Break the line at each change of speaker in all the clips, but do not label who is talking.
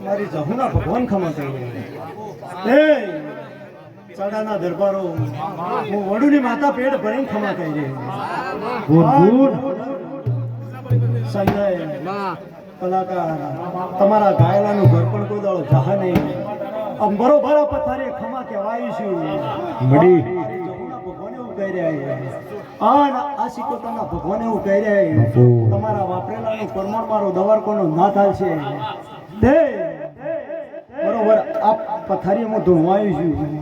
મારી જહુના ભગવાન ખમા કહી રે ચડાના દરબારો હું વડુની માતા પેટ ભરીને ખમા કહી રે સંજય કલાકાર તમારા ગાયલાનું ઘર પણ કોઈ દાડો જહા નહીં આમ બરોબર આ પથારીએ ખમા કહેવાય છું
મડી
ભગવાન એવું કહી રહ્યા આ સિકોતાના ભગવાન એવું કહી રહ્યા તમારા વાપરેલાનું પરમાણ મારો દવારકોનો ના થાય છે તે બરોબર આ પથારીમાં ધોવાયું છું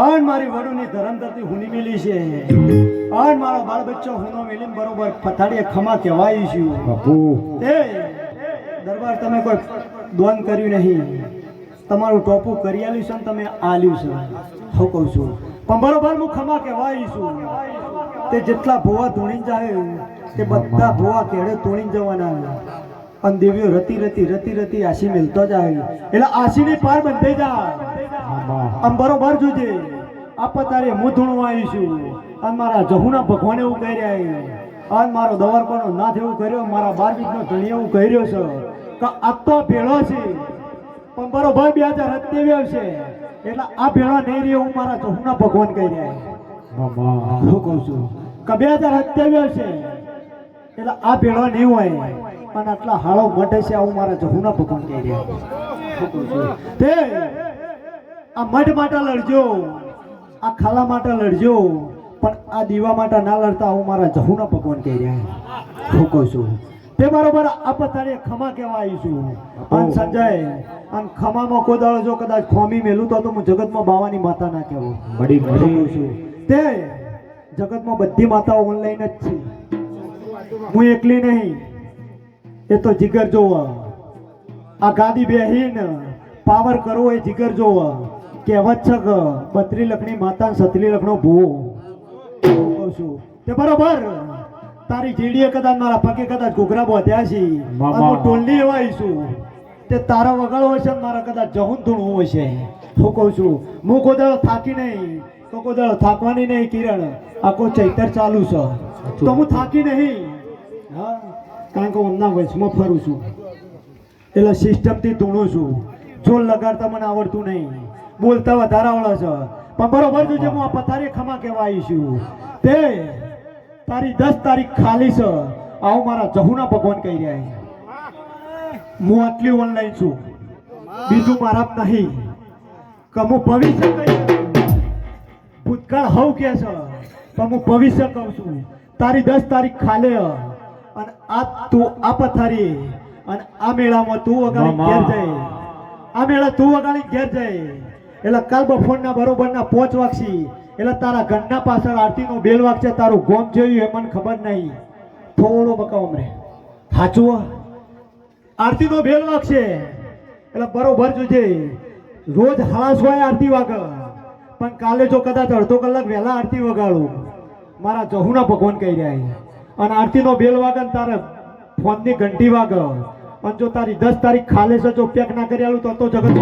આન મારી વડુની ધરમધરતી હુની મેલી છે આન મારો બાળ બચ્ચો હુનો મેલીને બરોબર પથારીએ ખમા કહેવાય છું
બાપુ
તે દરબાર તમે કોઈ દોન કર્યું નહીં તમારું ટોપું કરી આલ્યું છે ને તમે આલ્યું છે હું કહું છું પણ બરોબર હું ખમા કહેવાય છું તે જેટલા ભોવા ધોણીને જાય તે બધા ભોવા કેળે ધોણીને જવાના અને દેવીઓ રતી રતી રતી રતી આશી મેલતો જાય એટલે આશીની પાર બંધાઈ જાય આમ બરોબર જોજે આ પતારે હું ધૂણવા આવી છું અને મારા જહુના ભગવાન એવું કહી રહ્યા અને મારો દવારકોનો નાથ એવું કર્યો મારા બાર બીજનો ધણી એવું કહી રહ્યો છે કે આ તો ભેળો છે પણ બરોબર 2027 છે એટલે આ ભેળો નહીં રહ્યો હું મારા જહુના ભગવાન કહી રહ્યા હું કહું છું કે 2027 છે એટલે આ ભેળો નહીં હોય અને આટલા હાળો મઢે છે આવું મારા જહુના ભગવાન કહી રહ્યા તે આ મઢ માટે લડજો આ ખાલા માટે લડજો પણ આ દીવા માટે ના લડતા આવું મારા જહુના ભગવાન કહી રહ્યા હું કહું છું તે બરોબર આ પથારીએ ખમા કહેવા આવી છું અને સંજય અને ખમામાં કોઈ દાડો જો કદાચ ખોમી મેલું તો હું જગતમાં બાવાની માતા ના કહેવું
મડી
કહું છું તે જગતમાં બધી માતાઓ ઓનલાઈન જ છે હું એકલી નહીં એ તો જીગર જોવા આ ગાદી બેહીને પાવર કરવો એ જીગર જોવા કહેવત છે કે 32 લખની માતા 37 લખનો ભૂવો કહું છું તે બરોબર તારી જીડીએ કદાચ મારા પગે કદાચ ઘૂઘરા બોધ્યા છે હું ટોલની એવા છું તે તારા વગાડવો છે મારા કદાચ જહુન ધૂણવું હશે હું કહું છું હું કોઈ દાડો થાકી નહીં તો કોઈ દાડો થાકવાની નહીં કિરણ આખો ચૈતર ચાલુ છે તો હું થાકી નહીં હા કારણ કે હમણાં વચમાં ફરું છું એટલે સિસ્ટમથી ધૂણું છું જોર લગાડતા મને આવડતું નહીં બોલતા વધારે આવડે છે પણ બરોબર જોજે હું આ પથારી ખમા કહેવા આવી છું તે તારી 10 તારીખ ખાલી છે આવું મારા જહુના ભગવાન કહી રહ્યા હું આટલી ઓનલાઈન છું બીજું મારા નહીં કે હું ભવિષ્ય કહી ભૂતકાળ હવ કે છે પણ હું ભવિષ્ય કહું છું તારી 10 તારીખ ખાલે અને આ તું આ પથારી અને આ મેળામાં તું વગાડી ઘેર જાય આ મેળા તું વગાડી ઘેર જાય એટલે કાલ બપોરના બરોબરના 5 વાગશી એટલે તારા ઘરના પાછળ આરતીનો બેલ વાગશે તારું ગોમ જોયું એ મને ખબર નહીં થોડો બકાવ અમરે સાચું આરતીનો બેલ વાગશે એટલે બરોબર જોજે રોજ 6:30 આરતી વાગે પણ કાલે જો કદાચ અડધો કલાક વહેલા આરતી વગાડું મારા જહુના ભગવાન કહી રહ્યા અને આરતીનો બેલ વાગે ને તારે ફોનની ઘંટી વાગે અને જો તારી 10 તારીખ ખાલે છે જો પેક ના કરી આલું તો જગતમાં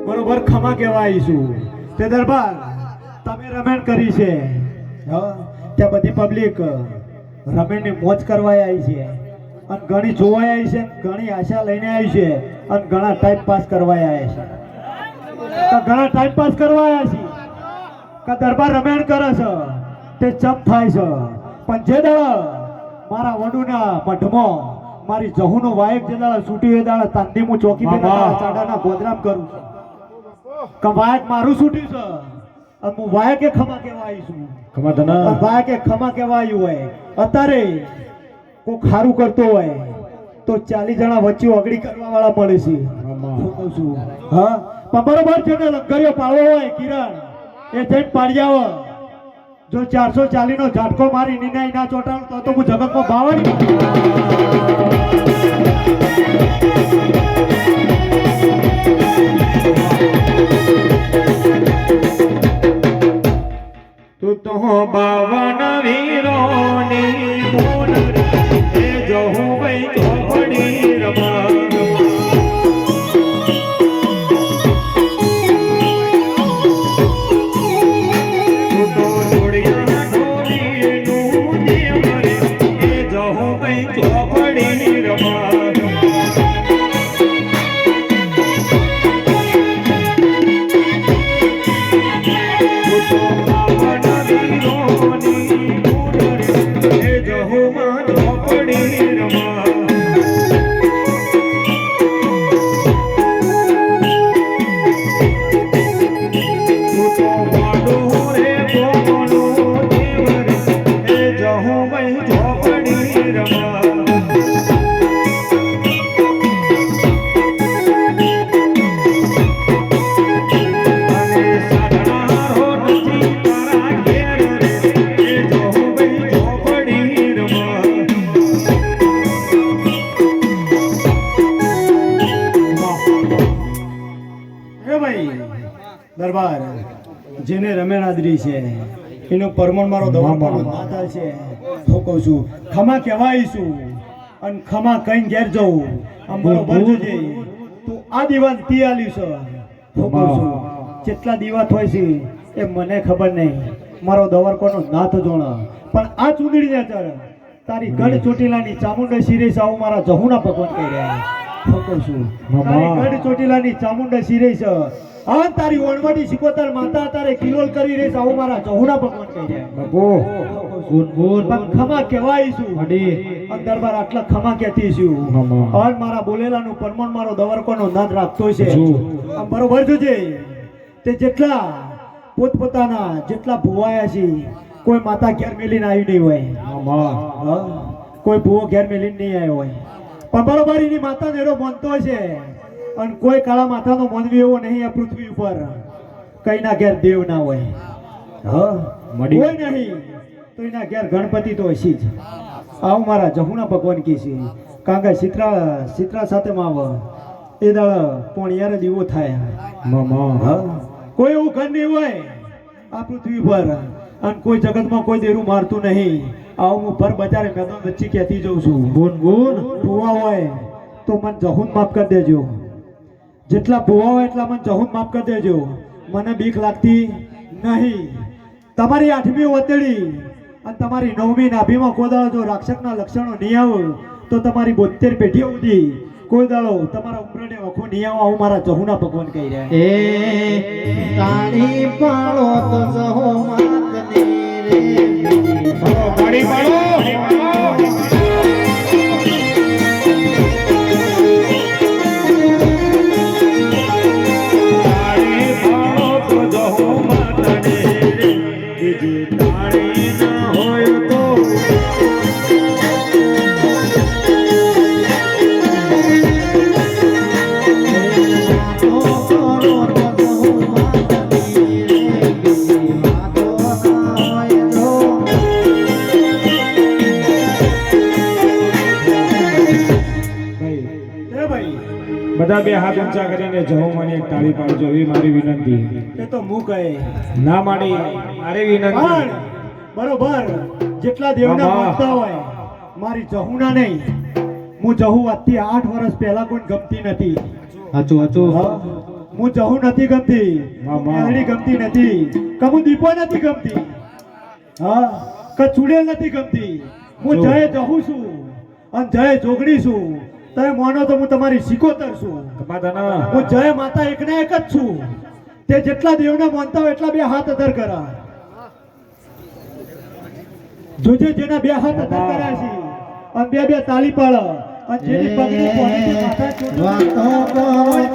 બરોબર ખમા કહેવા આવીશું તે દરબાર તમે રમેણ કરી છે ત્યાં બધી પબ્લિક રમેણની મોજ કરવા આવી છે અને ઘણી જોવાઈ આવી છે ઘણી આશા લઈને આવી છે અને ઘણા ટાઈમ પાસ કરવા આવ્યા છે ઘણા ટાઈમ પાસ કરવા આવ્યા છે કે દરબાર રમેણ કરે છે તે ચમ થાય છે પણ જે દાડા મારા વડુના મઢમાં મારી જહુનો વાયક જે દાડા છૂટ્યું એ દાડા તાંદી હું ચોકી ચાડાના ગોદરામ કરું છું કે વાયક મારું છૂટ્યું છે અને હું વાયકે ખમા કહેવા આવી છું વાયકે ખમા કહેવા આવ્યું હોય અત્યારે કોઈ ખારું કરતો હોય તો 40 જણા વચ્ચે ઓગળી કરવા વાળા મળે છે કહું છું હા પણ બરોબર છે ને લંગરીઓ પાડવો હોય કિરણ એ જઈને પાડી આવો જો 440 નો ઝાટકો મારી નિનાઈ ના ચોટાડું તો હું જગતમાં બાવાની તું તો
બાવન વીરોની મોનરી એ જહું ભાઈ ચોપડી રમા
દરબાર જેને રમેણાદરી છે એનો પરમણ મારો દવાનો દાદા છે હું કહું છું ખમા કહેવાઈશું અને ખમા કઈ ઘેર જવું આમ બરોબર જોજે તું આ દીવાન તી આલ્યું છે હું કહું છું જેટલા દીવાત હોય છે એ મને ખબર નહીં મારો દવરકોનો નાથ જોણા પણ આ ચૂંદડી ને ચર તારી ગઢ ચોટીલાની ચામુંડા શિરે સાવ મારા જહુના ભગવાન કહી રહ્યા હું કહું છું તારી ગઢ ચોટીલાની ચામુંડા શિરે છે આ તારી ઓણવાડી સિકોતર માતા તારે કિલોલ કરી રહી આવું મારા જહુના ભગવાન કહી રહ્યા બાપુ ગુનગુન પણ ખમા કહેવાઈશું અડી અને દરબાર આટલા ખમા કહેતી છું અને મારા બોલેલાનું પરમણ મારો દવરકોનો નાદ રાખતો છે આમ બરોબર જોજે તે જેટલા પોતપોતાના જેટલા ભુવાયા છે કોઈ માતા ઘેર મેલીને આવી નહીં હોય કોઈ ભુવો ઘેર મેલીને નહીં આવ્યો હોય પણ બરોબર એની માતા નેરો માનતો છે અને કોઈ કાળા માથાનો માનવી એવો નહીં આ પૃથ્વી ઉપર કઈ ના ઘેર દેવ ના હોય કોઈ નહીં તો એના ઘેર ગણપતિ તો હશે જ આવું મારા જહુના ભગવાન કી છે કારણ કે ચિત્રા સાથે માં એ દાળ પોણિયારે દીવો થાય કોઈ એવું ઘર નહીં હોય આ પૃથ્વી પર અને કોઈ જગતમાં કોઈ દેરું મારતું નહીં આવું હું ભર બજારે મેદાન વચ્ચે કહેતી જઉં છું ભૂવા હોય તો મને જહુન માફ કરી દેજો જેટલા ભૂવા હોય એટલા મને જહુન માફ કરી દેજો મને બીક લાગતી નહીં તમારી 8મી ઓતેડી અને તમારી 9મી નાભીમાં કોઈ દાડો જો રાક્ષસના લક્ષણો નહીં આવે તો તમારી 72 પેઢીઓ સુધી કોઈ દાડો તમારા ઉમરને વખો નહીં આવે આવું મારા જહુના ભગવાન કહી રહ્યા
એ તાળી પાળો તો જહો માતને રે
તાળી પાડો બધા બે હાથ ઊંચા કરીને જહું મને એક તાળી પાડજો એવી મારી વિનંતી
એ તો હું કહે
ના માડી મારી વિનંતી
બરોબર જેટલા દેવના માનતા હોય મારી જહુના નહીં હું જહુ આજથી 8 વર્ષ પહેલા કોઈ ગમતી નથી
હાચું
હું જહુ નથી ગમતી મેલડી ગમતી નથી કમુ દીપો નથી ગમતી કે ચુડેલ નથી ગમતી હું જય જહુ છું અને જય જોગણી છું તમે માનો તો હું તમારી સિકોતર છું હું જય માતા એકના એક જ છું તે જેટલા દેવના માનતા હોય એટલા બે હાથ અધર કરા જોજે જેના બે હાથ અધર કર્યા છે અને બે તાળી પાડ અને જેની પગની પોણી માથા
ના હોય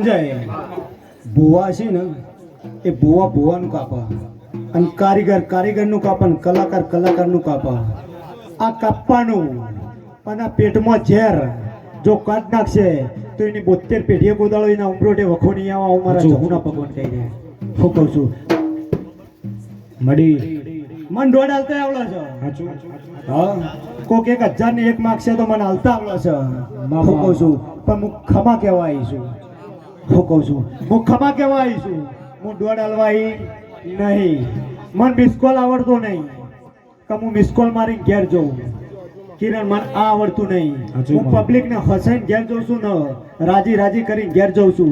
સંજય ભુવા છે ને એ ભુવાનું કાપા અને કારીગરનું કાપા અને કલાકારનું કાપા. આ કાપવાનું અને આ પેટમાં ઝેર જો કાઢ નાખશે તો એની 72 પેઢીએ કોદાળો એના ઉમરોટે વખો નહીં આવા. હું મારા જહુના ભગવાન કહી દે હું કહું છું
મડી
મન દોડ હાલતા આવડે છે.
સાચું
હા કોક 1000 ને 1 માગશે તો મને હાલતા આવડે છે. હું કહું છું પણ હું ખમા કહેવા આવી છું. હું કહું છું હું ખમા કહેવા આવી છું. હું દોડ હાલવા આવી નહીં. મને મિસકોલ આવડતો નહીં કે હું મિસકોલ મારી ઘેર જઉં. કિરણ મને આ આવડતું નહીં. હું પબ્લિક ને હસાઈને ઘેર જઉં છું ને રાજી કરીને ઘેર જઉં છું.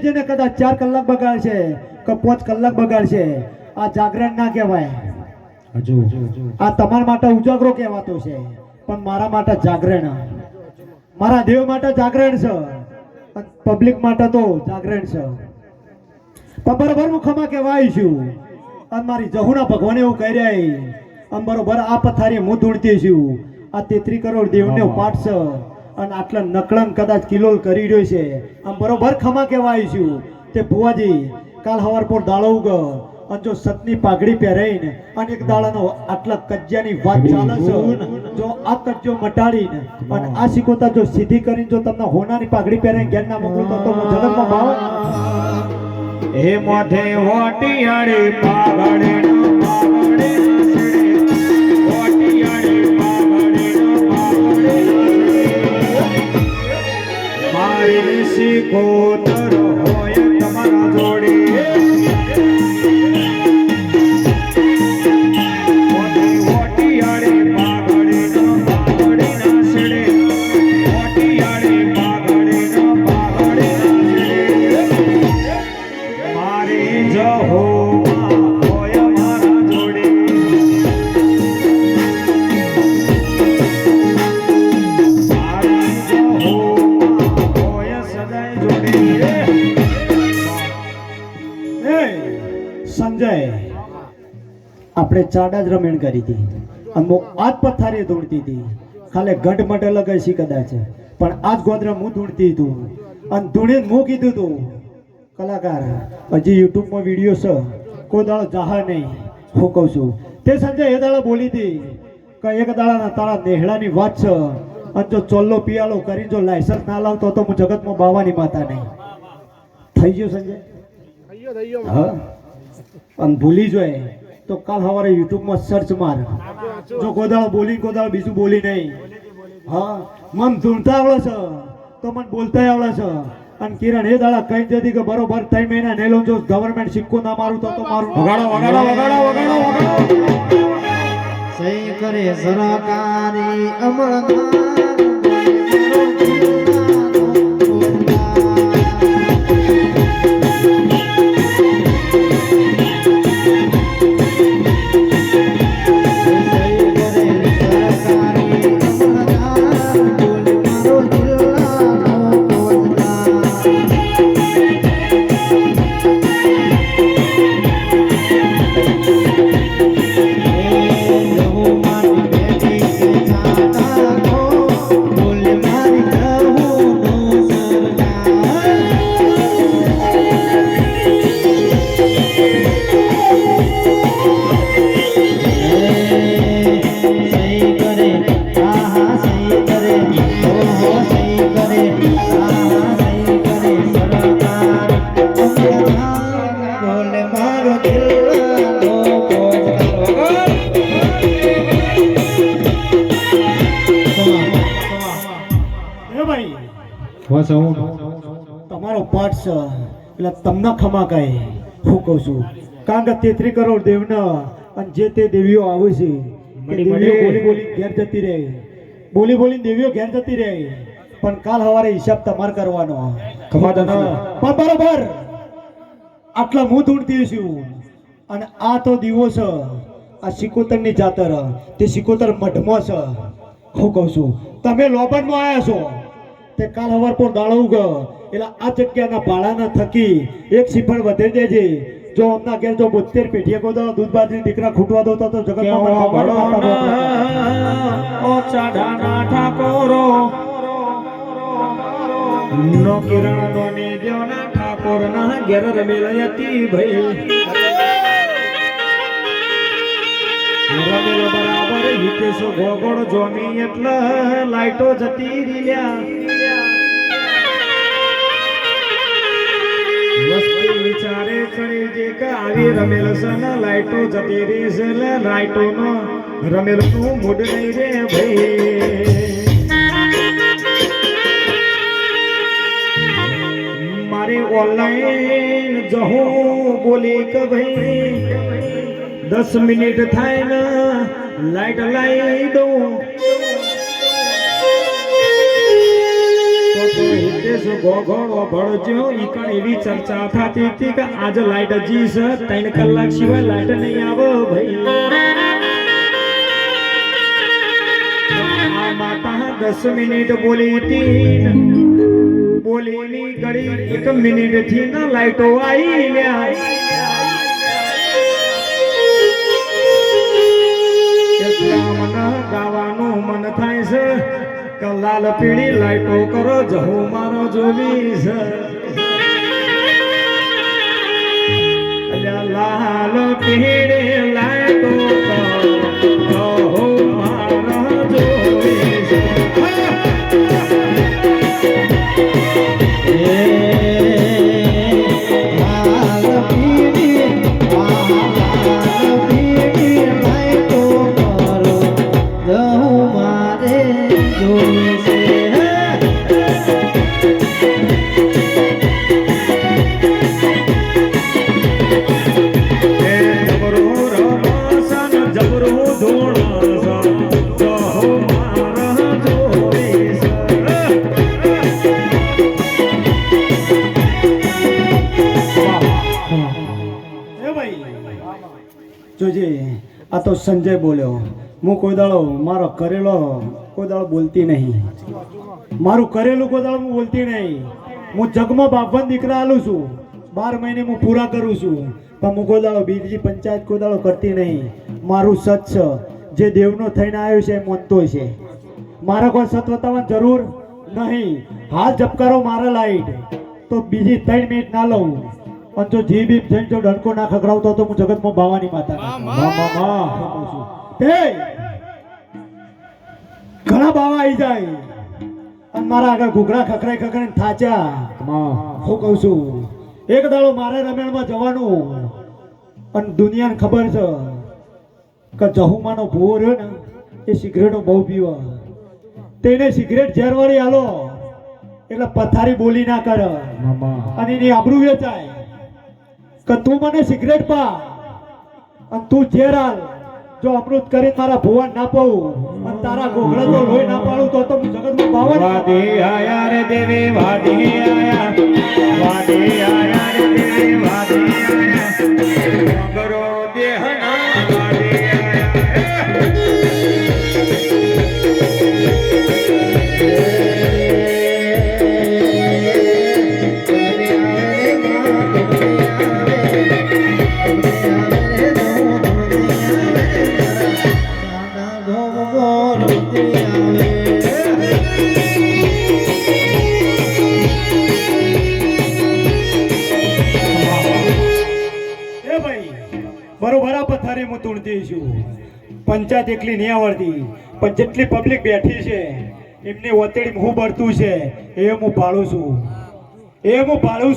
જેને કદાચ 4 કલાક બગાડશે કે 5 કલાક બગાડશે આ જાગરણ ના કહેવાય. આ તમારા માટે ઉજાગરો કહેવાતો છે પણ મારા માટે જાગરણ, મારા દેવ માટે જાગરણ છે અને પબ્લિક માટે તો જાગરણ છે. પણ બરોબર હું ખમા કહેવા આવી છું અને મારી જહુના ભગવાને એવું કહી રહ્યા અને બરોબર આ પથારી હું ધૂણતી છું. આ 33 કરોડ દેવને પાઠ છે અને આટલા નકળન કદાચ કિલોલ કરી રહ્યો છે. આમ બરોબર ખમા કહેવા આવી છું તે ભુવાજી કાલ હવાર પર દાડો ઉગ અને જો સતની પાઘડી પહેરાઈને અને એક દાડાનો આટલા કજ્જાની વાત ચાલે છે જો આ કજ્જો મટાડીને અને આ સિકોતા જો સીધી કરીને જો તમને હોનાની પાઘડી પહેરાઈને ઘેર ના મોકલું તો હું જગતમાં ભાવ
એ મોઢે હોટિયાળી પાઘડી મારી સિકોતર હોય તમારા જોડી.
સંજય આપણે ચાડા જ રમેણ કરી હતી અને આજ પથારી ધૂણતી હતી. ખાલી ગઢ મઢ અલગ હશે કદાચ પણ આજ ગોદરા હું ધૂણતી હતું અને ધૂણીને હું કીધું હતું કલાકાર હજી યુટ્યુબમાં વિડીયો છે કોઈ દાડો જાહા નહીં. હું કહું છું તે સંજય એ દાડા બોલી હતી કે એક દાડાના તારા નેહળાની વાત છે અને જો ચોલ્લો પિયાલો કરી જો લાયસન્સ ના લાવતો તો હું જગતમાં બાવાની માતા નહીં. થઈ ગયું સંજય? હા અને ભૂલી જોઈએ તો કાલ સવારે યુટ્યુબમાં સર્ચ માર. જો ગોદાળો બોલી ગોદાળો બીજું બોલી નહીં. હા મન ધૂણતા આવડે છે તો મને બોલતા આવડે છે. અને કિરણ એ દાડા કઈ જતી કે બરોબર 3 મહિના નેલો જો ગવર્મેન્ટ સિક્કો ના મારું તો મારું.
સહી કરે સરકારી અમલદાર
તમારો પાઠ છે એટલે તમને ખમા કહે. હું કહું છું કારણ કે 33 કરોડ દેવના અને જે તે દેવીઓ આવે છે બોલી બોલી ઘેર જતી રહે. બોલી બોલીને દેવીઓ ઘેર જતી રહે પણ કાલ સવારે હિસાબ તમારે કરવાનો. પણ બરોબર આટલા હું ધૂણતી છું અને આ તો દીવો છે આ સિકોતરની જાતર તે સિકોતર મઢમાં છે. હું કહું છું તમે લોબનમાં આવ્યા છો તે કાલ હવાર પર દાડો ઉગ એટલે આ જગ્યાના ભાડાના થકી એક સિફળ વધે દેજે. જો અમના ઘેર જો 72 પેઢીએ કોઈ દાડો દૂધ બાજરી દીકરા ખૂટવા દો તો જગતમાં
ઓ ચાઢાના ઠાકોરો નો કિરણ નો ને દેવના ઠાકોર ના ઘેર રમેલ હતી ભાઈ રમેલ બરાબર હિતેશ ગોગોળ જોમી એટલે લાઈટો જતી રહ્યા વસ્તી વિચારે ચડી જે કે આવી રમેલ છે ને લાઈટો જતી રહી છે એટલે લાઈટો નો રમેલ નું મૂડ નહીં રે ભાઈ મારે ઓનલાઈન જહું બોલી કે ભાઈ 10 મિનિટ થાય ને લાઈટ લાઈ દઉં તો હિતેશ ગોગોળો ભળજો ઈકણ એવી ચર્ચા થતી હતી કે આજ લાઈટ હજી છે 3 કલાક સિવાય લાઈટ નહીં આવે ભાઈ આ માતા 10 મિનિટ બોલી હતી બોલીની ઘડી 1 મિનિટ થી ના લાઈટો આવી ગયા એટલા મને ગાવાનું મન થાય છે કે લાલ પીળી લાઈટો કરો જહુ મારો જોવી છે અલ્યા લાલ પીળી લાઈટો કરો જહુ મારો જોવી છે
જોજે આ તો સંજય બોલ્યો હું કોઈ દાડો મારો કરેલો કોઈ દાડો બોલતી નહીં મારું કરેલું કોઈ દાડો હું બોલતી નહીં હું જગમાં બાપન દીકરા આલું છું 12 મહિને હું પૂરા કરું છું પણ હું કોઈ દાડો બીજી પંચાયત કોઈ દાડો કરતી નહીં મારું સત છે જે દેવનો થઈને આવ્યો છે એ મોનતો છે મારે કોઈ સત બતાવવાની જરૂર નહીં હાલ જપકારો મારા લાઈટ તો બીજી 3 મિનિટ ના લઉં અને જો જી બી જઈને જો ડંકો ના ખખડાવતો તો હું જગતમાં બાવાની માતા ઘણા બાવા આવી જાય અને મારા આગળ ઘૂઘરા ખખડાઈ ખખડાઈને થાચા હું કહું છું એક દાડો મારે રમેણમાં જવાનું અને દુનિયાને ખબર છે કે જહુમાનો ભૂવો રહ્યો ને એ સિગરેટો બહુ પીવા તેને સિગરેટ ઝેરવાળી હાલો એટલે પથારી બોલી ના કરે અને એની આબરૂ વેચાય કે તું મને સિગરેટ પા અને તું ઝેર હાલ જો અમૃત કરી મારા ભુવન ના પાઉં અને તારા ગોગળે તો લોહી ના પાડું તો હું જગતમાં બાવન
વાદે આયા રે દેવે વાદે આયા રે દેવે વાદે આયા મગરો દેહના વાદે
બરોબર આ પથારી હું તોડતી છું પંચાયત એકલી નહીં આવડતી પણ જેટલી પબ્લિક બેઠી છે એમની વતેડી હું બળતું છે એ હું પાડું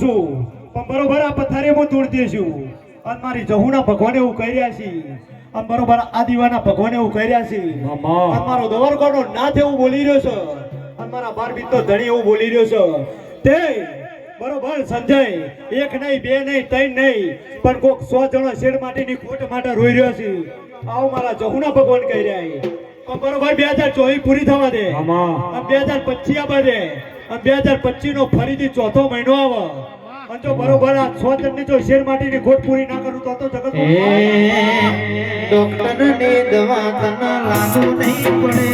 છું પણ બરોબર આ પથારી હું તોડતી છું અને મારી જહુના ભગવાને એવું કહી રહ્યા છે અને બરોબર આ દીવાના ભગવાને એવું કહી રહ્યા છે અને મારો દવરકોનો નાથ એવું બોલી રહ્યો છે અને મારા બાર બીતો ધણી એવું બોલી રહ્યો છે તે બરોબર સંજય એક નહીં બે નહીં 3 નહીં પણ કોક 100 જણો શેર માટેની ખોટ માટે રોઈ રહ્યો છે આવો મારા જહુના ભગવાન કહી રહ્યા છે પણ બરોબર 2024 પૂરી થવા દે અને 2025 આવવા દે અને 2025 નો ફરીથી ચોથો મહિનો આવે અને જો બરોબર આ 100 જણની જો શેર માટેની ખોટ પૂરી ના કરું તો જગતમાં
ડોક્ટર ની દવા તને લાગુ નહીં પડે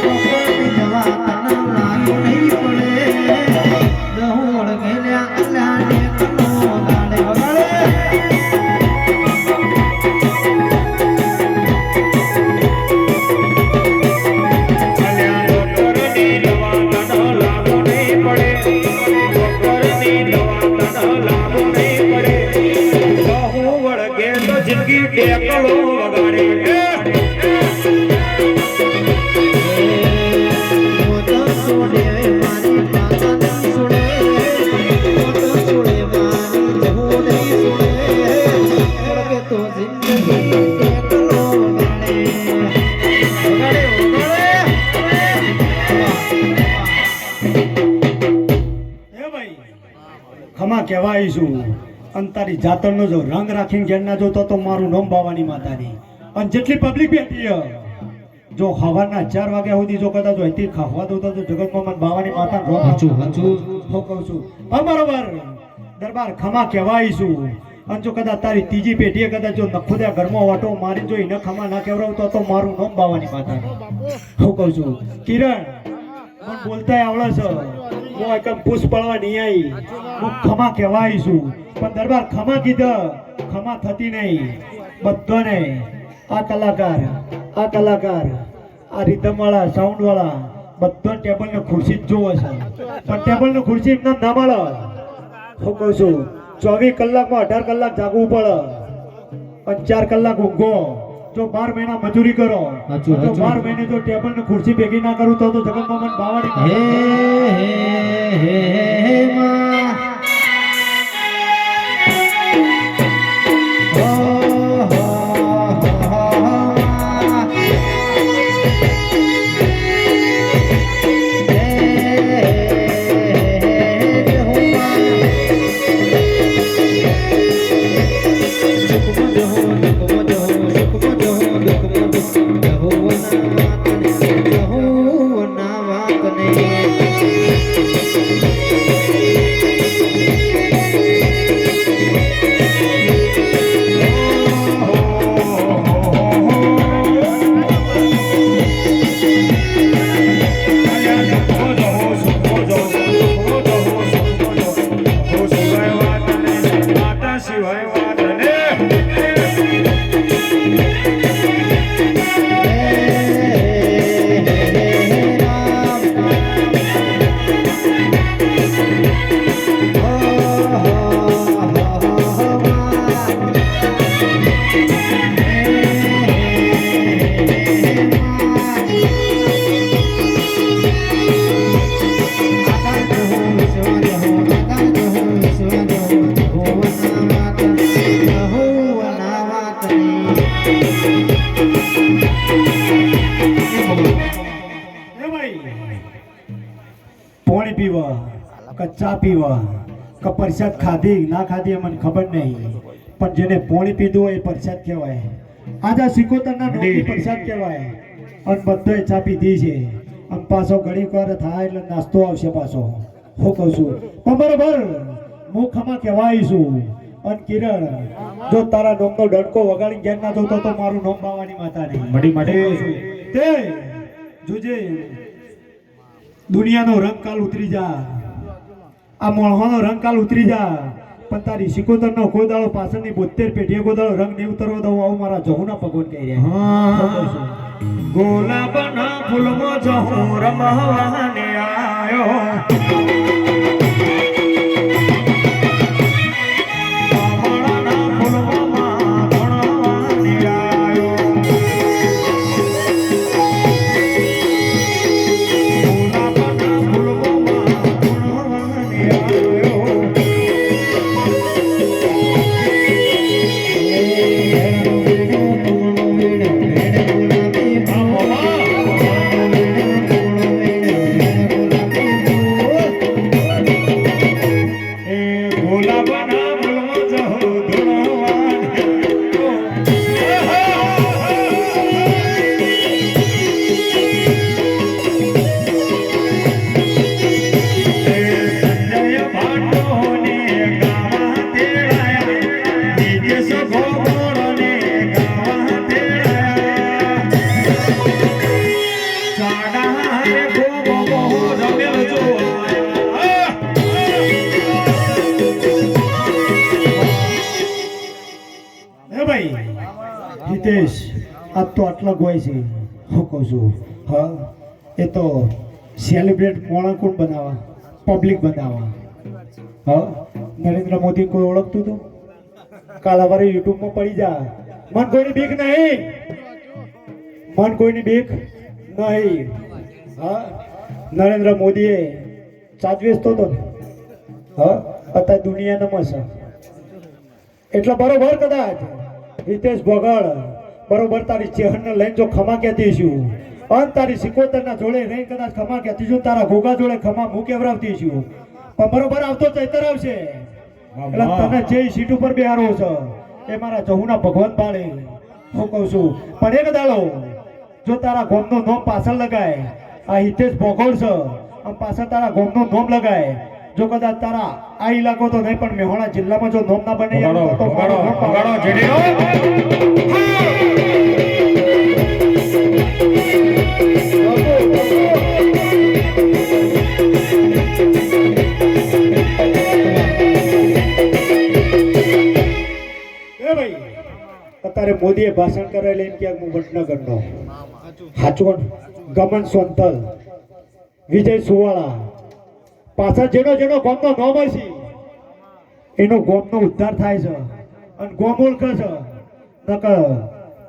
ડોક્ટરની દવા તને લાગુ નહીં પડે દહોડ ગેલ્યા અલ્લાને કનો દાડે વગાડે
અલ્યા ડોક્ટરની દવા તને લાગુ નહીં પડે એકલો વગાડે
ખમા કહેવાય છું અને તારી જાતરનો જો રંગ રાખીને ઘેર ના જોતો તો મારું નામ બાવાની માતાની અને જેટલી પબ્લિક બેઠી છે, જો સવારના 4 વાગ્યા સુધી જો કદાચ અહીંથી ખાવા દો તો જગતમાં મને બાવાની માતા રોમ હું કહું છું હા બરોબર દરબાર ખમા કહેવાય છું અને જો કદાચ તારી ત્રીજી પેઢીએ કદાચ જો નખુદ્યા ઘરમાં વાટો મારી જો એને ખમા ના કહેવડાવતો તો મારું નામ બાવાની માતા હું કહું છું કિરણ મને બોલતા આવડે છે હું એકમ પુષ્પ પડવા નહીં આવી હું ખમા કહેવાય છું પણ દરબાર ખમા કીધા ખમા થતી નહીં બધાને આ કલાકાર આ રીધમ વાળા સાઉન્ડ વાળા બધા ટેબલ ને ખુરશી જ જોવે છે પણ ટેબલ ને ખુરશી એમને ના મળે હું કહું છું 24 કલાકમાં 18 કલાક જાગવું પડે અને 4 કલાક ઊંઘો જો 12 મહિના મજૂરી કરો જો 12 મહિને જો ટેબલ ને ખુરશી ભેગી ના કરું તો જગતમાં મને બાવાની પાણી પીવા કે ચા પીવા કે પ્રસાદ ખાધી ના ખાધી મને ખબર નહીં પણ જેને પાણી પીધું હોય એ પ્રસાદ કહેવાય આજે સિકોતરના નોકી પ્રસાદ કહેવાય અને બધાએ ચા પીધી છે અને પાછો ઘડીક વાર થાય એટલે નાસ્તો આવશે પાછો હું કહું છું પણ બરોબર હું ખમા કહેવાય છું અને કિરણ જો તારા નોમનો ડંકો વગાડી ઘેર ના જોતો તો મારું નોમ બાવાની માતા નહીં મડી તે જોજે દુનિયાનો રંગ કાલ ઉતરી જા આ મોણવાનો રંગ કાલ ઉતરી જા પણ તારી સિકોતરનો કોઈ દાડો પાછળની 72 પેઢીએ કોઈ દાડો રંગ નહીં ઉતરવો દઉં આવું મારા જહુના ભગવાન કહી રહ્યા
ગોલાબના ફૂલમાં જહું રમવાને આયો
હિતેશ આ તો આટલા ગોય છે હું કહું છું હા એ તો સેલિબ્રેટ મોણા કોણ બનાવવા પબ્લિક બનાવવા હા નરેન્દ્ર મોદી કોઈ ઓળખતું હતું કાલાવારી યુટ્યુબમાં પડી જા મન કોઈની બીક નહીં, મન કોઈની બીક નહીં. હા, નરેન્દ્ર મોદીએ ચાજવેસતો હતો ને, હા, અત્યારે દુનિયાનામાં છે. એટલે બરોબર કદાચ હિતેશ ભોગળ બરોબર તારી ચેહરને લઈને જો ખમા કહેતી છું, અને તારી સિકોતરના જોડે રહીને કદાચ ખમા કહેતી છું, તારા ઘોઘા જોડે ખમા હું કેવરાવતી છું, પણ બરોબર આવતો ચૈતર આવશે એટલે તને જે સીટ ઉપર બેહારો છે એ મારા જહુના ભગવાન પાડે. હું કહું છું પણ એક દાડો જો તારા ગોમનું નોમ પાછળ લગાય, આ હિતેશ ભોગળ છે અને પાછળ તારા ગોમનું નોમ લગાય, જો કદાચ તારા આ ઇલાકો તો નહીં પણ મેહોણા જિલ્લામાં જો નોમ ના બને તો મારું નામ પાડો. એ ભાઈ, અત્યારે મોદીએ ભાષણ કરેલું એમ ક્યાંક હું વડનગરનો હાચવણ ગમન સોંતલ વિજય સુવાળા પાછળ જેનો જેનો ગોમનો નોમ હશે એનો ગોમનો ઉદ્ધાર થાય છે અને ગોમ ઓળખે છે. નકર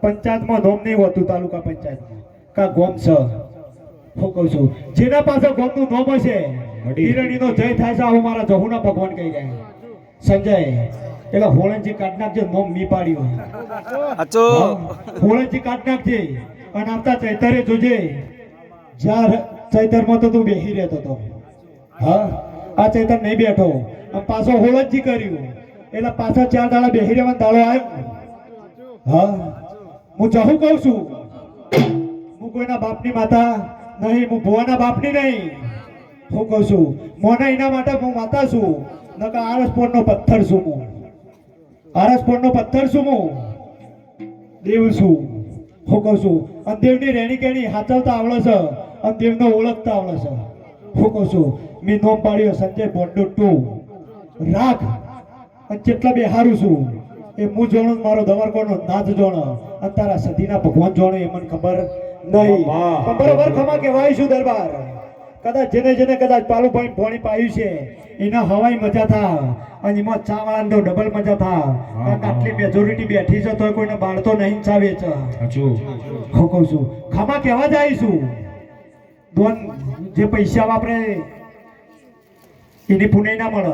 પંચાયતમાં નોમ નહીં હોતું, તાલુકા પંચાયતમાં કા ગોમ છે. હું કહું છું જેના પાસે ગોમનું નોમ હશે હિરણીનો જય થાય છે. આવું મારા જહુના ભગવાન કહી જાય. સંજય એટલે હોળનજી કાઢ નાખજે, નોમ મી પાડ્યું હોળનજી કાઢ નાખજે. અને આવતા ચૈતરે જોજે, જ્યાં ચૈતરમાં તો તું બેસી રહેતો હતો, હા આ ચૈતર નહીં બેઠો અને પાછો હોળનજી કર્યું એટલે પાછા 4 દાડા બેસી રહેવાનો દાડો આવ્યો. હા, હું જહુ કહું છું, હું કોઈના બાપની માતા નહીં, હું ભુવાના બાપની નહીં. હું કહું છું મોના એના માટે હું માતા છું, નકર આરસપોરનો પથ્થર છું. હું આરસપોરનો પથ્થર છું, હું દેવ છું. હું કહું છું અને દેવની રેણી કેણી હાચવતા આવડે છે અને દેવનો ઓળખતા આવડે છે. હું કહું છું મેં નોમ પાડ્યો સંજય બોન્ડો 2 રાખ અને જેટલા બે હારું છું એ હું જોણું, મારો દવારકોનો નાથ જોણો અને તારા સતીના ભગવાન જોણો એ મને ખબર નહીં. પણ બરોબર ખમા કહેવાય છું દરબાર. કદાચ જેને જેને કદાચ પાલુભાઈ પોણી પાયું છે એના હવાઈ મજા થા અને એમાં ચાવાળાનો તો ડબલ મજા થા. આટલી મેજોરિટી બેઠી છે તો કોઈને બાળતો નહીં ચાવે છે. હું કહું છું ખમા કહેવા જાય છું. દોન જે પૈસા વાપરે એની પુણ્ય ના મળે,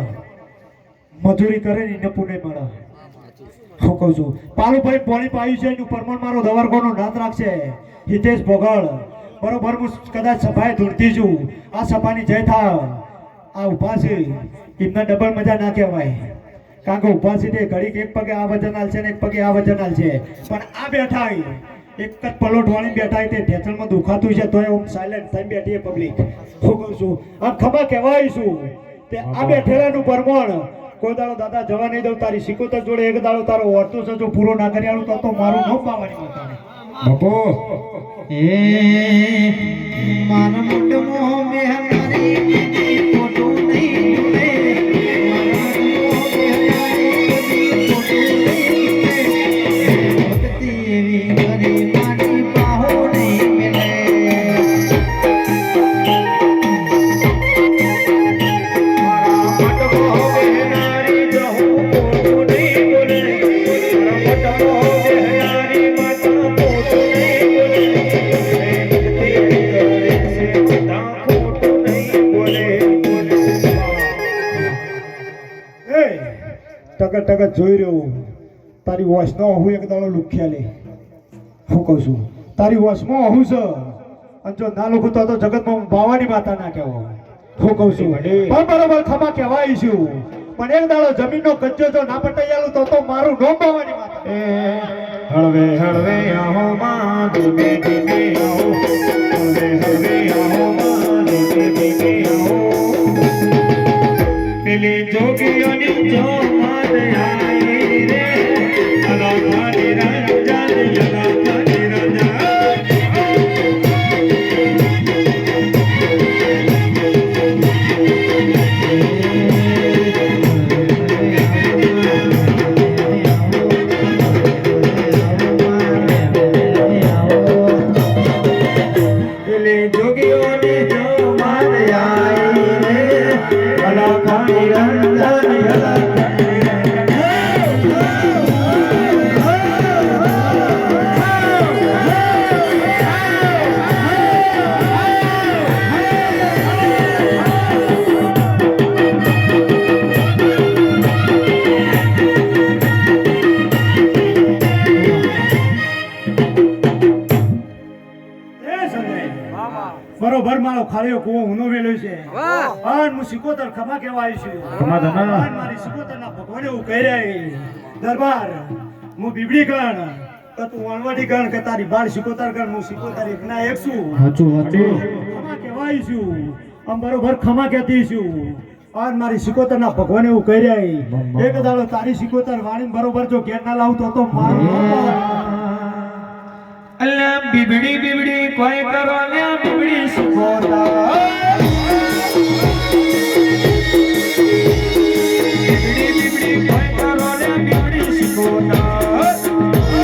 મજૂરી કરે ને એને પુણ્ય મળે. હું કહું છું પાલુભાઈ પોણી પાયું છે એનું પરમાણ મારો દવારકોનો નાથ રાખશે હિતેશ ભોગળ. બરોબર હું કદાચ સભાએ ધૂળતી છું, આ સભાની જય થાવ. આ ઊભા છે એમને ડબલ મજા ના કહેવાય, કારણ કે ઊભા છે તે ઘડીક એક પગે આ વજન હાલશે ને એક પગે આ વજન હાલશે, પણ આ બેઠા એક જ પલોટ વાળી બેઠા તે ઢેચણમાં દુખાતું છે તો એમ સાયલેન્ટ થઈને બેઠી પબ્લિક. હું કહું છું આ ખબર કહેવાય છું તે આ બેઠેલાનું પરમણ કોઈ દાડો દાદા જવા નહીં દઉં. તારી સિકોતર જોડે એક દાડો તારો વર્તું છે જો પૂરો ના કરી આવું તો મારું ન પાવાની માતાને બાપો.
એ મારા મોઢમાં બેહનારી ફોટો નહીં જુએ, ભક્તિ એવી કરી મારી પાહો નહીં મિલે.
ટગર ટગર જોઈ રહ્યો તારી વોશનો હું એક દાડો લુખ્યા લે. હું કહું છું તારી વોશમાં હું છે અને જો ના લુખું તો જગતમાં બાવાની માતા ના કહેવો. હું કહું છું પણ બરોબર ખમા કહેવાય છું, પણ એક દાડો જમીનનો કજ્જો જો ના પટાઈ આલું તો મારું નોમ બાવાની માતા.
હળવે હળવે આહો માં ધીમે ધીમે આહો, હળવે હળવે આહો માં ધીમે ધીમે આહો. પેલી જોગીઓની જો માત આવી રે, અલાખાની રાજા રે, અલાખાની રાજા. પેલી જોગીઓની જો માત આવી રે, અલાખાની રાજા રે, અલાખાની રાજા.
ખાલી કુવો ઊનો વેલો છે અને હું સિકોતર ખમા કહેવા આવી છું
ખમા ધના.
અને મારી સિકોતરના ભગવાને એવું કહી રહ્યા દરબાર હું બીબડી ગણ કે તું વણવાડી ગણ કે તારી બાળ સિકોતર ગણ હું સિકોતર એકના એક છું
હાચું હાચું
ખમા કહેવાય છું આમ બરોબર ખમા કહેતી છું અને મારી સિકોતરના ભગવાને એવું કહી રહ્યા એક દાડો તારી સિકોતર વાણીને બરોબર જો ઘેર ના લાવતો તો મારું
અલ્યા બીબડી બીબડી કોઈ કરો અલ્યા બીબડી સિકોતર બીબડી બીબડી કોઈ કરો અલ્યા બીબડી સિકોતર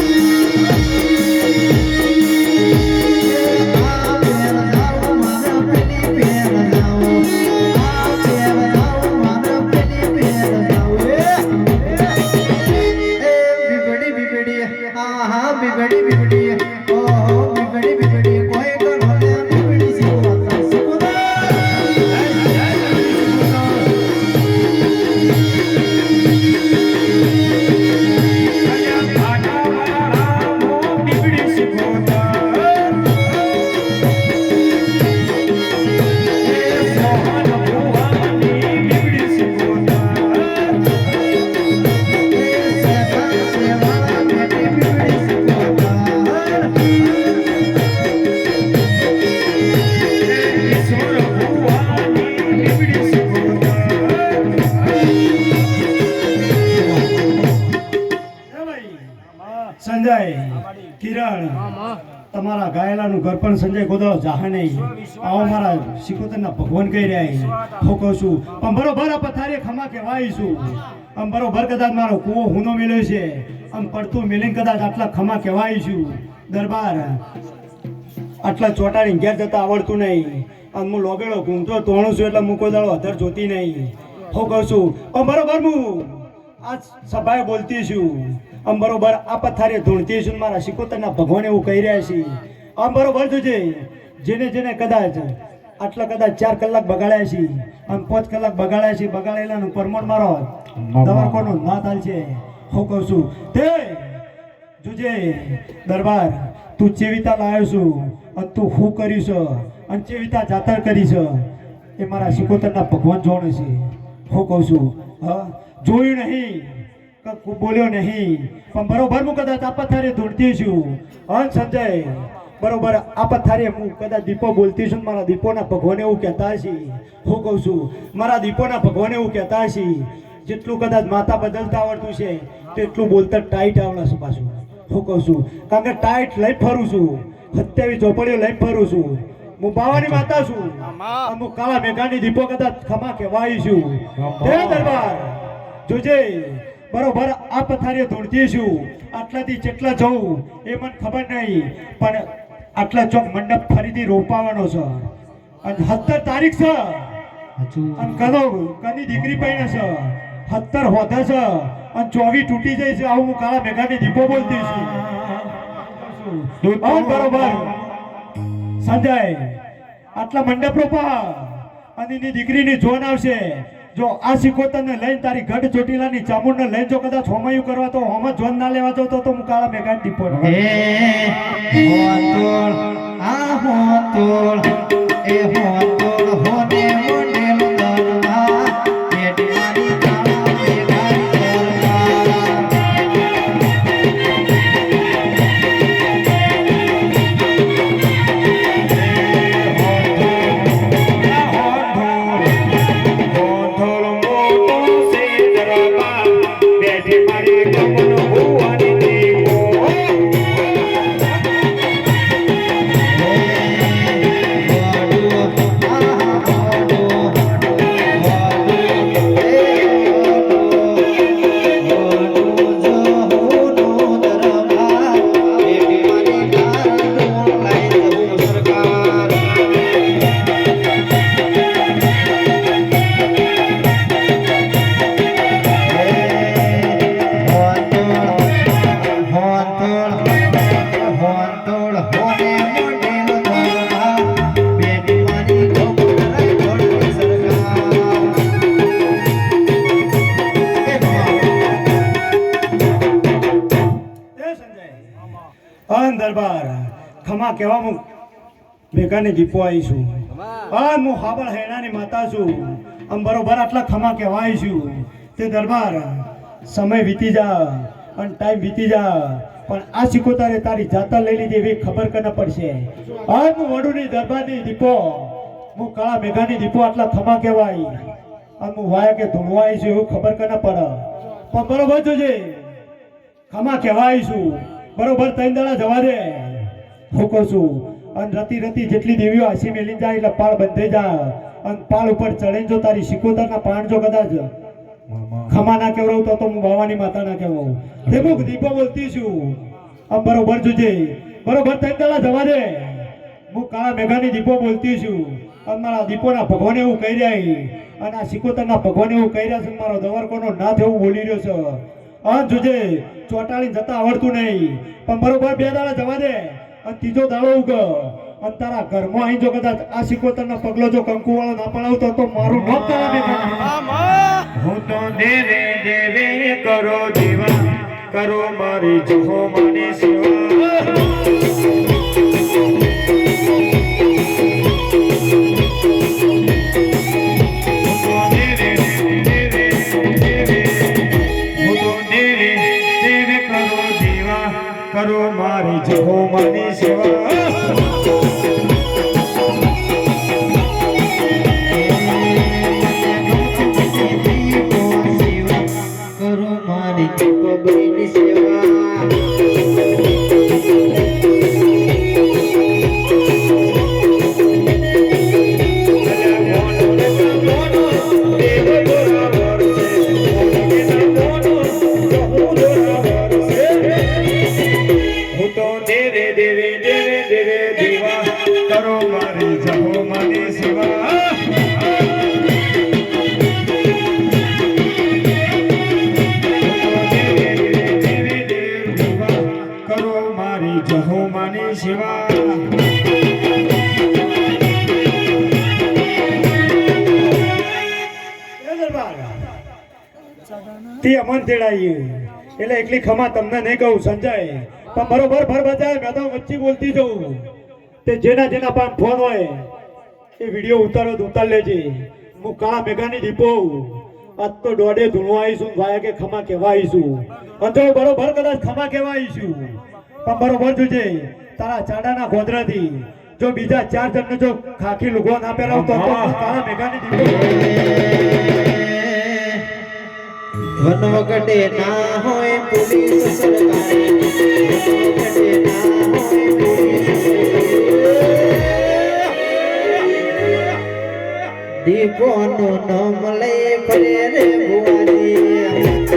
સંજય કિરણ તમારા ગાયેલાનું ઘર પણ સંજય ગોદળો જાહે નહીં આવો મારા સિકોતરના ભગવાન કહી રહ્યા હું કહું છું પણ બરોબર આ પથારી ખમા કહેવાય છું આમ બરોબર કદાચ મારો કૂવો હુનો મેળ્યો છે આમ પડતું મેલીને કદાચ આટલા ખમા કહેવાય છું દરબાર આટલા ચોટાડીને ઘેર જતા આવડતું નહીં આમ હું લોગેડો ઘૂમતો તોણું છું એટલે હું કોઈ દાડો અધર જોતી નહીં હું કહું છું પણ બરોબર હું આ સભાએ બોલતી છું આમ બરોબર આ પથારીએ ધૂણતી છું મારા સિકોતરના ભગવાન એવું કહી રહ્યા છે આમ બરોબર જોજે જેને જેને કદાચ આટલા કદાચ 4 કલાક બગાડ્યા છે આમ 5 કલાક બગાડ્યા છે બગાડેલાનું પરમોણ મારો દવાખાનું ના થાય છે હું કહું છું તે જોજે દરબાર તું ચેવિતા લાવ્યો છું અને તું હું કરીશ અને ચેવિતા જાતર કરીશ એ મારા સિકોતરના ભગવાન જોણે છે હું કહું છું હા જોયું નહીં બોલ્યો નહીં પણ બરોબર હું કદાચ આ પથારી ધૂણતી છું હા સંજય બરોબર આ પથારી હું કદાચ દીપો બોલતી છું મારા દીપોના ભગવાન એવું કહેતા છે હું કહું છું મારા દીપોના ભગવાન એવું કહેતા છે જેટલું કદાચ માતા બદલતા આવડતું છે તેટલું બોલતા ટાઈટ આવડે છે પાછું હું કહું છું કારણ કે ટાઈટ લઈ ફરું છું 27 ચોપડીઓ લઈ ફરું છું હું બાવાની માતા છું હું કાળા મેઘાની દીપો કદાચ ખમા કહેવાય છું તે દરબાર જોજે બરોબર આ પથારીએ ધૂણતી છું આટલાથી જેટલા જવું એ મને ખબર નહીં પણ આટલા ચોક મંડપ ફરીથી રોપાવાનો છે અને 17 તારીખ છે અને કની દીકરી પૈણે છે 17 હોધે છે અને 24 તૂટી જાય છે આવું હું કાળા મેઘાની દીપો બોલતી છું બરોબર સંજય આટલા મંડપ રોપા અને એની દીકરીની જોન આવશે જો આ સિકોતરને લઈને તારી ગઢ ચોટીલાની ચામુંડને લઈને જો કદાચ હોમયું કરવા તો હોમ જોન ના લેવા જાવ તો હું કાળા મેઘાન દીપો દરબાર ખમા કહેવા હું મેઘાને દીપો આવી છું હા હું હાબળ હેણાની માતા છું આમ બરોબર આટલા ખમા કહેવાય છું તે દરબાર સમય વીતી જા અને ટાઈમ વીતી જા પણ આ સિકોતરે તારી જાતા લઈ લીધી એવી ખબર કે ન પડશે હા હું વડુની દરબારની દીપો હું કાળા મેઘાની દીપો આટલા ખમા કહેવાય અને હું વાયા કે ધૂણવાય છું એવું ખબર કે ન પડે પણ બરોબર જોજે ખમા કહેવાય છું બરોબર ત્રણ દાડા જવા દે હું કહું છું અને રતી રતી જેટલી દેવીઓ હાસી મેલી જાય એટલે પાળ બંધાઈ જાય અને પાળ ઉપર ચડીને જો તારી સિકોતરના પાણ જો કદાચ ખમા ના કેવરાવ તો હું બાવાની માતા ના કહેવાઉં તે હું દીપો બોલતી છું આમ બરોબર જોજે બરોબર ત્રણ દાડા જવા દે હું કાળા મેઘાની દીપો બોલતી છું અને મારા દીપોના ભગવાન એવું કહી રહ્યા અને આ સિકોતરના ભગવાન એવું કહી રહ્યા છે કે મારો દવરકોનો નાથ એવું બોલી રહ્યો છે હા જોજે ચોટાળી જતા આવડતું નહીં પણ બરોબર બે દાડા જવા દે અને ત્રીજો દાડો ઉગ અને તારા ઘરમાં અહીં જો કદાચ આ સિકોતરનો પગલો જો કંકુ વાળો ના પડાવતો તો મારું નામ તારા બેટા
હું તો દેવે દેવે કરો દેવા કરો મારી જોહો માની સેવા કરો મારી જોહો માની સેવા
કરો મારી કબરની સેવા
કરો મારી જોહો માની સેવા કરો મારી જોહો માની સેવા
તે અમન તેડાઈએ એટલે એકલી ખમા તમને નહીં કહું સંજય પણ બરોબર ભર બજાય મેં તો વચ્ચે બોલતી જઉં તે જેના જેના પાસે ફોન હોય એ વિડીયો ઉતારો તો ઉતાર લેજે હું કાળા મેઘાની દીપો આજ તો દોડે ધૂણવા આવીશું વાયા કે ખમા કહેવા આવીશું અને જો બરોબર કદાચ ખમા કહેવા આવીશું પણ બરોબર જોજે તારા ચાડાના ગોદરાથી જો બીજા 4 જણને જો ખાખી લુગડો ના પહેરાવતો તો હું કાળા મેઘાની દીપો
વન વગડે ના હોય પોલીસ સરકારી વગડે ના હોય પોલીસ દીપોનું નામ લઈ ફરે રે ભુવાજી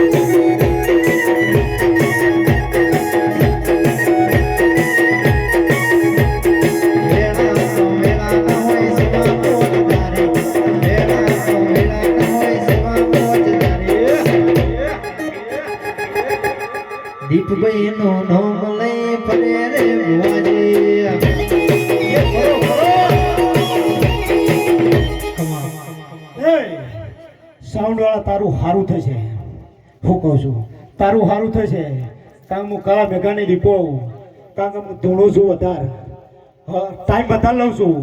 દીપભાઈ નું નામ લઈ ફરે રે ભુવાજી
સાઉન્ડ વાળા તારું સારું થશે હું કહું છું તારું સારું થશે કારણ હું કાળા મેઘાની દીપો કારણ કે હું ધૂણું છું વધારે ટાઈમ વધારે લઉં છું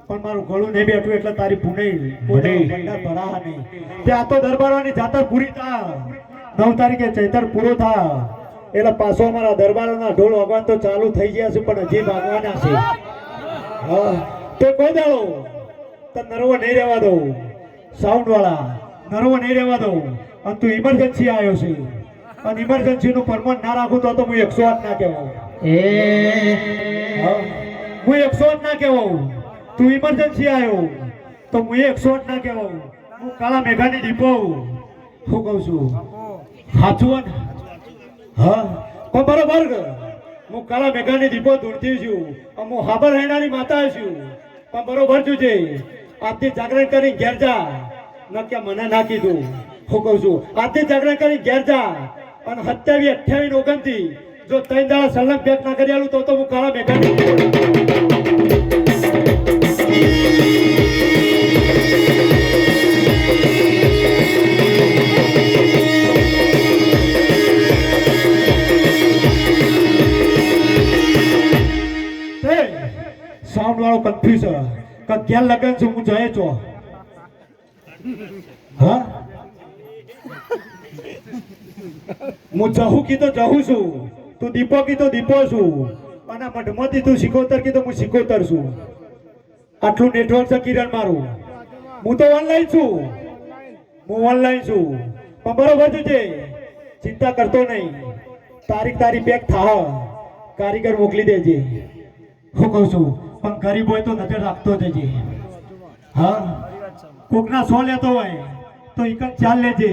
પણ મારું ગળું નહીં બેઠું એટલે તારી પુણે ભરા નહીં તે આ તો દરબારોની જાતર પૂરી થા 9 તારીખે ચૈતર પૂરો થા એટલે પાછો અમારા દરબારોના ઢોલ વાગવાન તો ચાલુ થઈ ગયા છે પણ હજી વાગવાના છે હા તો કોઈ દાડો તો નરવો નહીં રહેવા દઉં સાઉન્ડ વાળા નરવો નહીં રહેવા દઉં અને તું ઇમરજન્સી આવ્યો છે અને ઇમરજન્સી નું પરમાન ના રાખું તો હું 108 ના કહેવાઉં હું 108 ના કહેવાઉં તું ઇમરજન્સી આવ્યો તો હું 108 ના કહેવાઉં હું કાળા મેઘાની દીપો હું કહું છું સાચું ને હા પણ બરોબર હું કાળા મેઘાની દીપો દૂરથી છું હું હાબર રહેનારી માતા છું પણ બરોબર જોજે આજથી જાગરણ કરી ઘેર જા ન કે મને ના કીધું હું કહું છું આજથી જાગરણ કરી ઘેર જા અને 27 28 29 જો 3 દાડા સલંગ પેક ના કરી આલું તો હું કાળા મેઘાની સાઉન્ડ વાળો કન્ફ્યુઝ કે ક્યાં લગન છું હું જઈએ છો હા હું જહું કીધો જહું છું તું દીપો કીધો દીપો છું અને મઢમાંથી તું સિકોતર કીધો હું સિકોતર છું આટલું નેટવર્ક છે કિરણ મારું હું તો ઓનલાઈન છું હું ઓનલાઈન છું પણ બરોબર છે ચિંતા કરતો નહીં તારીખ પેક થાહ કારીગર મોકલી દેજે હું કહું છું પણ ગરીબ હોય તો નજર રાખતો જજે હા કોકના સો લેતો હોય તો એક જ ચાલ લેજે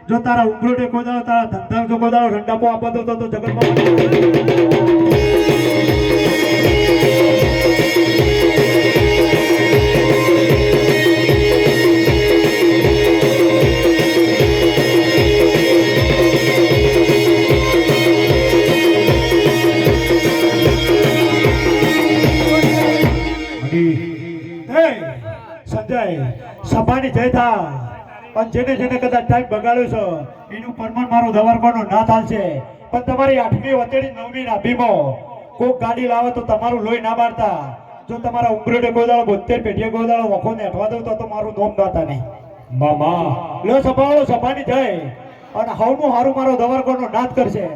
જો તારા ઉંગરોટે કોઈ દાડો તારા ધંધા જો કોઈ દાડો રંડાપો આપતો તો જગતમાં સંજય સભાની જય થા પણ જેને કદાચ ટાઈમ બગાડ્યો છે એનું પરમાન મારો દવારકોનો ના ચાલશે પણ તમારી 8મી વચેડી 9મી નાભીમાં કોક ગાડી લાવે તો તમારું લોહી ના બાળતા જો તમારા ઉંબરેડે કોઈ દાડો 72 પેઢીએ કોઈ દાડો વખો ને અઠવા દઉં તો મારું નોમ દાતા નહીં મામા લો સભાવાળો સભાની જય અને હવનું હારું મારો દવારકોનો નાદ કરશે